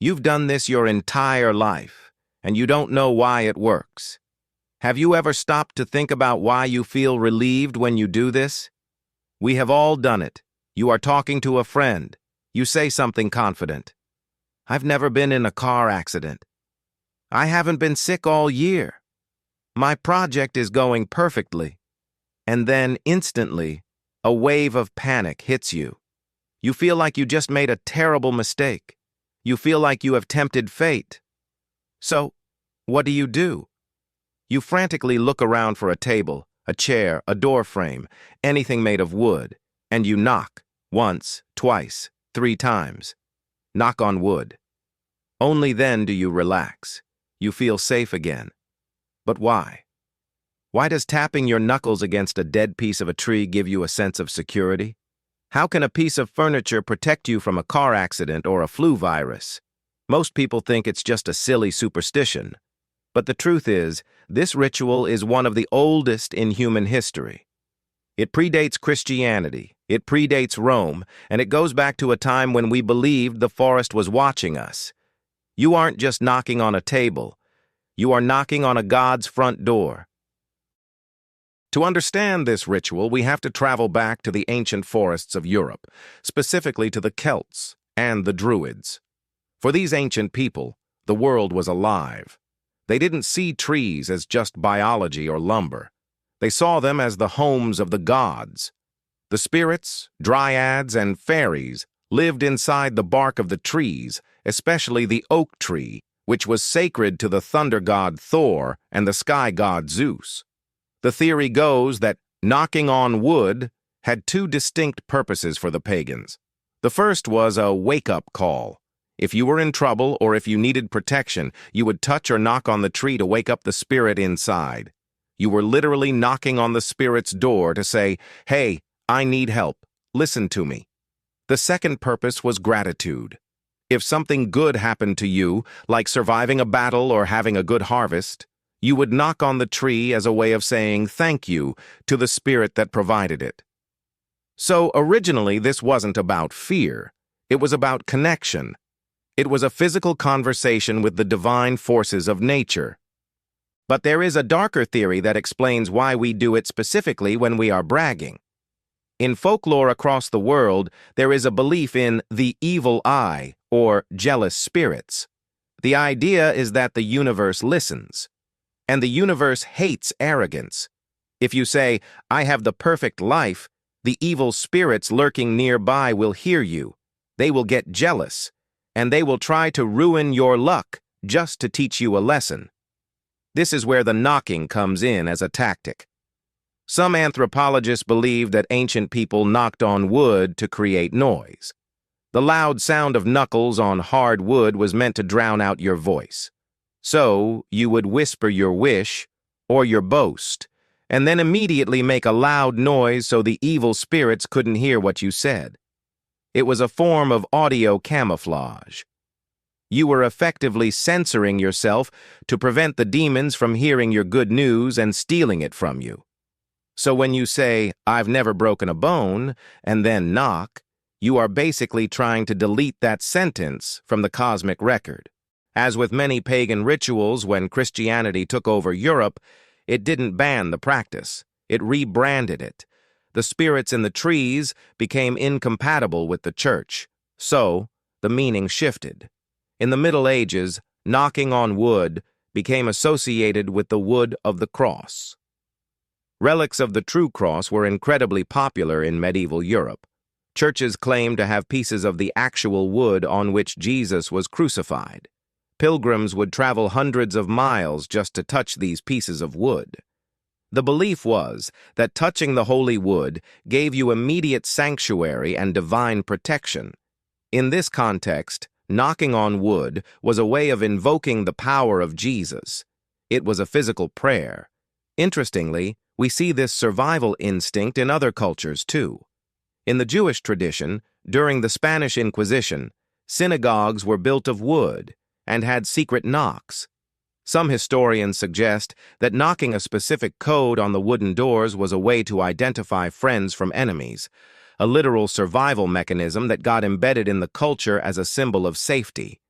You've done this your entire life, and you don't know why it works. Have you ever stopped to think about why you feel relieved when you do this? We have all done it. You are talking to a friend. You say something confident. I've never been in a car accident. I haven't been sick all year. My project is going perfectly. And then, instantly, a wave of panic hits you. You feel like you just made a terrible mistake. You feel like you have tempted fate. So, what do? You frantically look around for a table, a chair, a door frame, anything made of wood, and you knock, once, twice, 3 times. Knock on wood. Only then do you relax. You feel safe again. But why? Why does tapping your knuckles against a dead piece of a tree give you a sense of security? How can a piece of furniture protect you from a car accident or a flu virus? Most people think it's just a silly superstition. But the truth is, this ritual is one of the oldest in human history. It predates Christianity, it predates Rome, and it goes back to a time when we believed the forest was watching us. You aren't just knocking on a table. You are knocking on a God's front door. To understand this ritual, we have to travel back to the ancient forests of Europe, specifically to the Celts and the Druids. For these ancient people, the world was alive. They didn't see trees as just biology or lumber. They saw them as the homes of the gods. The spirits, dryads, and fairies lived inside the bark of the trees, especially the oak tree, which was sacred to the thunder god Thor and the sky god Zeus. The theory goes that knocking on wood had 2 distinct purposes for the pagans. The first was a wake-up call. If you were in trouble or if you needed protection, you would touch or knock on the tree to wake up the spirit inside. You were literally knocking on the spirit's door to say, "Hey, I need help. Listen to me." The second purpose was gratitude. If something good happened to you, like surviving a battle or having a good harvest, you would knock on the tree as a way of saying thank you to the spirit that provided it. So originally, this wasn't about fear. It was about connection. It was a physical conversation with the divine forces of nature. But there is a darker theory that explains why we do it specifically when we are bragging. In folklore across the world, there is a belief in the evil eye, or jealous spirits. The idea is that the universe listens. And the universe hates arrogance. If you say, "I have the perfect life," the evil spirits lurking nearby will hear you. They will get jealous, and they will try to ruin your luck just to teach you a lesson. This is where the knocking comes in as a tactic. Some anthropologists believe that ancient people knocked on wood to create noise. The loud sound of knuckles on hard wood was meant to drown out your voice. So, you would whisper your wish, or your boast, and then immediately make a loud noise so the evil spirits couldn't hear what you said. It was a form of audio camouflage. You were effectively censoring yourself to prevent the demons from hearing your good news and stealing it from you. So when you say, "I've never broken a bone," and then knock, you are basically trying to delete that sentence from the cosmic record. As with many pagan rituals, when Christianity took over Europe, it didn't ban the practice. It rebranded it. The spirits in the trees became incompatible with the church. So, the meaning shifted. In the Middle Ages, knocking on wood became associated with the wood of the cross. Relics of the true cross were incredibly popular in medieval Europe. Churches claimed to have pieces of the actual wood on which Jesus was crucified. Pilgrims would travel hundreds of miles just to touch these pieces of wood. The belief was that touching the holy wood gave you immediate sanctuary and divine protection. In this context, knocking on wood was a way of invoking the power of Jesus. It was a physical prayer. Interestingly, we see this survival instinct in other cultures too. In the Jewish tradition, during the Spanish Inquisition, synagogues were built of wood and had secret knocks. Some historians suggest that knocking a specific code on the wooden doors was a way to identify friends from enemies, a literal survival mechanism that got embedded in the culture as a symbol of safety.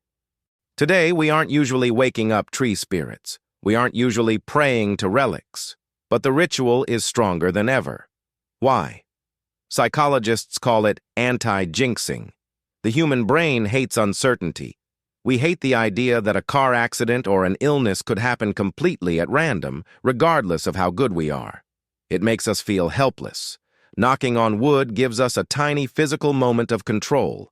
Today, we aren't usually waking up tree spirits. We aren't usually praying to relics. But the ritual is stronger than ever. Why? Psychologists call it anti-jinxing. The human brain hates uncertainty. We hate the idea that a car accident or an illness could happen completely at random, regardless of how good we are. It makes us feel helpless. Knocking on wood gives us a tiny physical moment of control.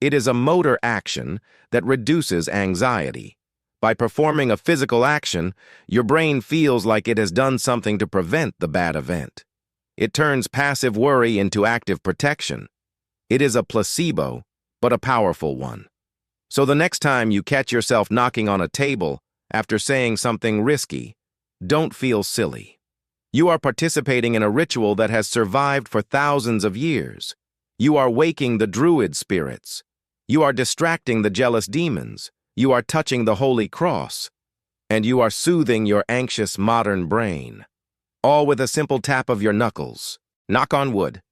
It is a motor action that reduces anxiety. By performing a physical action, your brain feels like it has done something to prevent the bad event. It turns passive worry into active protection. It is a placebo, but a powerful one. So the next time you catch yourself knocking on a table after saying something risky, don't feel silly. You are participating in a ritual that has survived for thousands of years. You are waking the druid spirits. You are distracting the jealous demons. You are touching the Holy Cross. And you are soothing your anxious modern brain. All with a simple tap of your knuckles. Knock on wood.